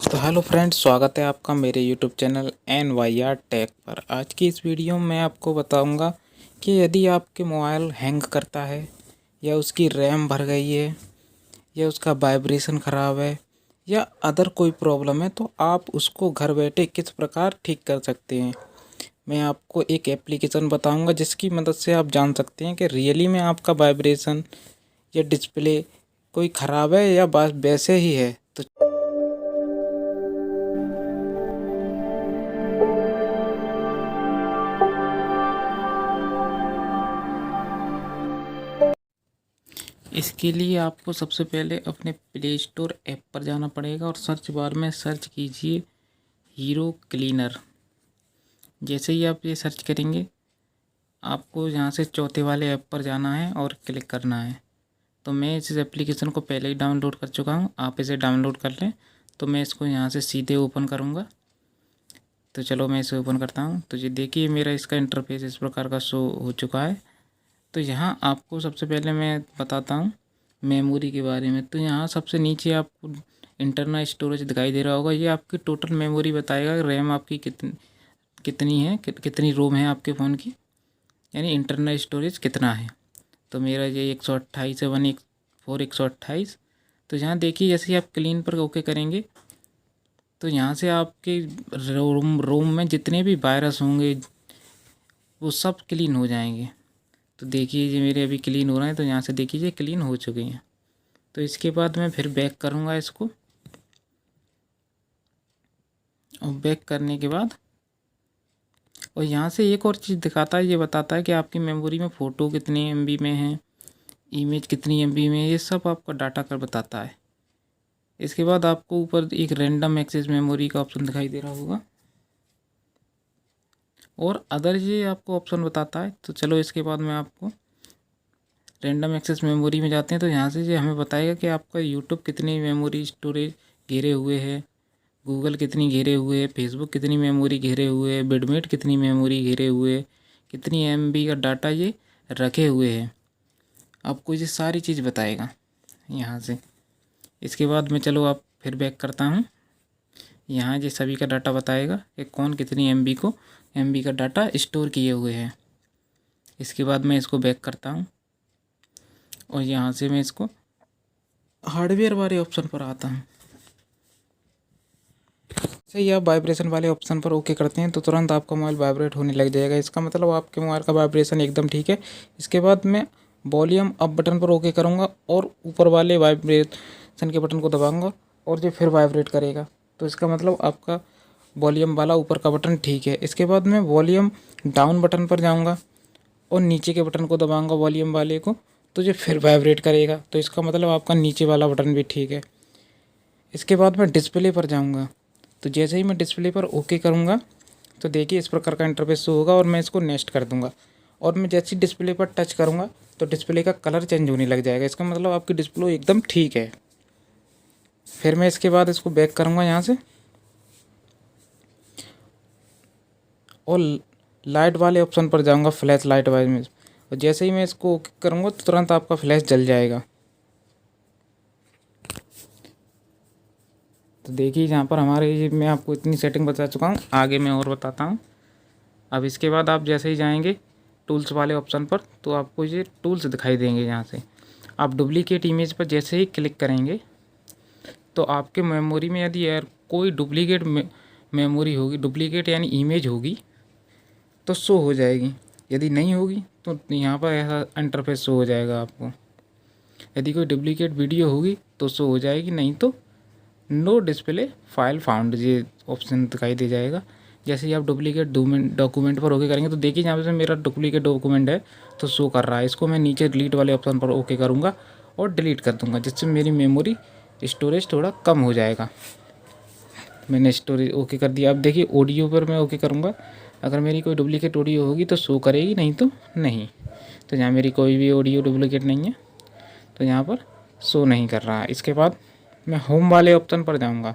तो hello friends, स्वागत है आपका मेरे यूट्यूब चैनल NYR टेक पर। आज की इस वीडियो में मैं आपको बताऊंगा कि यदि आपके मोबाइल हैंग करता है या उसकी रैम भर गई है या उसका वाइब्रेशन ख़राब है या अदर कोई प्रॉब्लम है तो आप उसको घर बैठे किस प्रकार ठीक कर सकते हैं। मैं आपको एक एप्लीकेशन बताऊंगा जिसकी मदद से आप जान सकते हैं कि रियली में आपका वाइब्रेशन या डिस्प्ले कोई ख़राब है या बस वैसे ही है। तो इसके लिए आपको सबसे पहले अपने प्ले स्टोर ऐप पर जाना पड़ेगा और सर्च बार में सर्च कीजिए हीरो क्लीनर। जैसे ही आप ये सर्च करेंगे आपको यहाँ से चौथे वाले ऐप पर जाना है और क्लिक करना है। तो मैं इस एप्लीकेशन को पहले ही डाउनलोड कर चुका हूँ, आप इसे डाउनलोड कर लें। तो मैं इसको यहाँ से सीधे ओपन करूँगा। तो चलो मैं इसे ओपन करता हूँ। तो ये देखिए मेरा इसका इंटरफेस इस प्रकार का शो हो चुका है। तो यहाँ आपको सबसे पहले मैं बताता हूँ मेमोरी के बारे में। तो यहाँ सबसे नीचे आपको इंटरनल स्टोरेज दिखाई दे रहा होगा, ये आपकी टोटल मेमोरी बताएगा। रैम आपकी कितनी है, कितनी रोम है आपके फ़ोन की, यानी इंटरनल स्टोरेज कितना है। तो मेरा ये 128 है, 114 128। तो यहाँ देखिए जैसे ही आप क्लीन पर ओके करेंगे तो यहाँ से आपके रोम में जितने भी वायरस होंगे वो सब क्लीन हो जाएंगे। तो देखिए ये मेरे अभी क्लीन हो रहे हैं। तो यहाँ से देखिए ये क्लीन हो चुके हैं। तो इसके बाद मैं फिर बैक करूँगा इसको, और बैक करने के बाद और यहाँ से एक और चीज़ दिखाता है, ये बताता है कि आपकी मेमोरी में फ़ोटो कितनी MB में है, इमेज कितनी MB में है, ये सब आपका डाटा कर बताता है। इसके बाद आपको ऊपर एक रैंडम एक्सेस मेमोरी का ऑप्शन दिखाई दे रहा होगा और अदर ये आपको ऑप्शन बताता है। तो चलो इसके बाद मैं आपको रैंडम एक्सेस मेमोरी में जाते हैं। तो यहाँ से ये हमें बताएगा कि आपका यूट्यूब कितनी मेमोरी स्टोरेज घेरे हुए है, गूगल कितनी घेरे हुए है, फेसबुक कितनी मेमोरी घेरे हुए है, बिडमेट कितनी मेमोरी घेरे हुए है, कितनी MB का डाटा ये रखे हुए है, आपको ये सारी चीज़ बताएगा यहाँ से। इसके बाद में चलो आप फिर बैक करता हूँ। यहाँ ये सभी का डाटा बताएगा कि कौन कितनी MB का डाटा स्टोर किए हुए हैं। इसके बाद मैं इसको बैक करता हूँ और यहाँ से मैं इसको हार्डवेयर वाले ऑप्शन पर आता हूँ। जैसे ही आप वाइब्रेशन वाले ऑप्शन पर ओके करते हैं तो तुरंत आपका मोबाइल वाइब्रेट होने लग जाएगा। इसका मतलब आपके मोबाइल का वाइब्रेशन एकदम ठीक है। इसके बाद मैं वॉल्यूम अप बटन पर ओके करूँगा और ऊपर वाले वाइब्रेशन के बटन को दबाऊँगा और ये फिर वाइब्रेट करेगा। तो इसका मतलब आपका वॉल्यूम वाला ऊपर का बटन ठीक है। इसके बाद मैं वॉल्यूम डाउन बटन पर जाऊँगा और नीचे के बटन को दबाऊँगा वॉल्यूम वाले को, तो ये फिर वाइब्रेट करेगा। तो इसका मतलब आपका नीचे वाला बटन भी ठीक है। इसके बाद मैं डिस्प्ले पर जाऊँगा। तो जैसे ही मैं डिस्प्ले पर ओके करूँगा तो देखिए इस प्रकार का इंटरफेस शो होगा और मैं इसको नेक्स्ट कर दूँगा। और मैं जैसे ही डिस्प्ले पर टच करूँगा तो डिस्प्ले का कलर चेंज होने लग जाएगा। इसका मतलब आपकी डिस्प्ले एकदम ठीक है। फिर मैं इसके बाद इसको बैक करूँगा यहाँ से और लाइट वाले ऑप्शन पर जाऊँगा, फ्लैश लाइट वाले में। और जैसे ही मैं इसको ओके करूँगा तो तुरंत आपका फ्लैश जल जाएगा। तो देखिए यहाँ पर हमारे मैं आपको इतनी सेटिंग बता चुका हूँ, आगे मैं और बताता हूँ। अब इसके बाद आप जैसे ही जाएंगे टूल्स वाले ऑप्शन पर तो आपको ये टूल्स दिखाई देंगे। यहाँ से आप डुप्लीकेट इमेज पर जैसे ही क्लिक करेंगे तो आपके मेमोरी में यदि यार कोई डुप्लीकेट मेमोरी होगी, डुप्लीकेट यानी इमेज होगी तो शो हो जाएगी। यदि नहीं होगी तो यहाँ पर ऐसा इंटरफेस शो हो जाएगा आपको। यदि कोई डुप्लीकेट वीडियो होगी तो शो हो जाएगी, नहीं तो नो डिस्प्ले फाइल फाउंड ये ऑप्शन दिखाई दे जाएगा। जैसे ही आप डुप्लीकेट डॉक्यूमेंट पर ओके करेंगे तो देखिए यहाँ पे मेरा डुप्लीकेट डॉक्यूमेंट है तो शो कर रहा है। इसको मैं नीचे डिलीट वाले ऑप्शन पर ओके करूँगा और डिलीट कर दूँगा, जिससे मेरी मेमोरी स्टोरेज थोड़ा कम हो जाएगा। मैंने स्टोरेज ओके कर दिया। अब देखिए ऑडियो पर मैं ओके करूँगा। अगर मेरी कोई डुप्लीकेट ऑडियो होगी तो शो करेगी, नहीं तो नहीं। तो यहाँ मेरी कोई भी ऑडियो डुप्लीकेट नहीं है तो यहाँ पर शो नहीं कर रहा है। इसके बाद मैं होम वाले ऑप्शन पर जाऊंगा।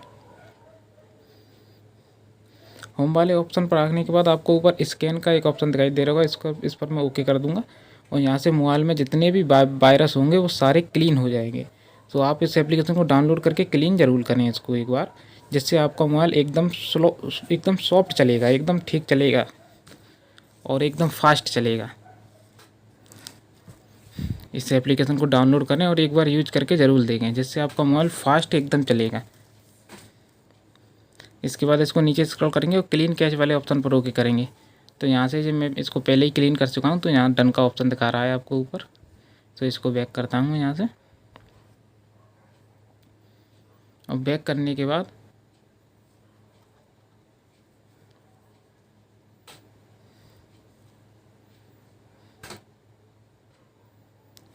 होम वाले ऑप्शन पर आने के बाद आपको ऊपर स्कैन का एक ऑप्शन दिखाई दे रहा होगा, इस पर मैं ओके कर दूंगा और यहाँ से मोबाइल में जितने भी वायरस होंगे वो सारे क्लीन हो जाएंगे। तो आप इस एप्लीकेशन को डाउनलोड करके क्लीन ज़रूर करें इसको एक बार, जिससे आपका मोबाइल एकदम सॉफ्ट चलेगा, एकदम ठीक चलेगा और एकदम फास्ट चलेगा। इस एप्लीकेशन को डाउनलोड करें और एक बार यूज करके ज़रूर देखें, जिससे आपका मोबाइल फास्ट एकदम चलेगा। इसके बाद इसको नीचे स्क्रॉल करेंगे और क्लीन कैश वाले ऑप्शन पर ओके करेंगे। तो यहाँ से जब मैं इसको पहले ही क्लीन कर चुका हूँ तो यहाँ डन का ऑप्शन दिखा रहा है आपको ऊपर। तो इसको बैक करता हूँ यहाँ से, और बैक करने के बाद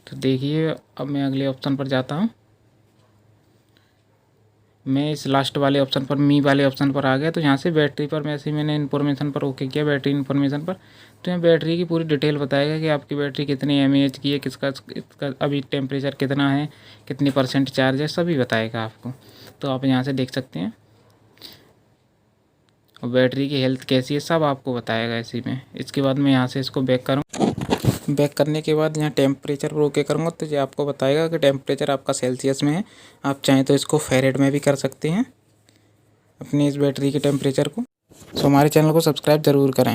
तो देखिए अब मैं अगले ऑप्शन पर जाता हूँ। मैं इस लास्ट वाले ऑप्शन पर मी वाले ऑप्शन पर आ गया। तो यहाँ से बैटरी पर मैंने इन्फॉर्मेशन पर ओके किया, बैटरी इन्फॉर्मेशन पर। तो यहाँ बैटरी की पूरी डिटेल बताएगा कि आपकी बैटरी कितनी mAh की है, इसका अभी टेम्परेचर कितना है, कितनी % चार्ज है, सभी बताएगा आपको। तो आप यहाँ से देख सकते हैं, और बैटरी की हेल्थ कैसी है सब आपको बताएगा इसी में। इसके बाद मैं यहाँ से इसको बैक करूँ। बैक करने के बाद यहाँ टेम्परेचर पर ओके करूँगा तो ये आपको बताएगा कि टेम्परेचर आपका सेल्सियस में है। आप चाहें तो इसको फ़ारेनहाइट में भी कर सकते हैं अपनी इस बैटरी के टेम्परेचर को। सो हमारे चैनल को सब्सक्राइब ज़रूर करें।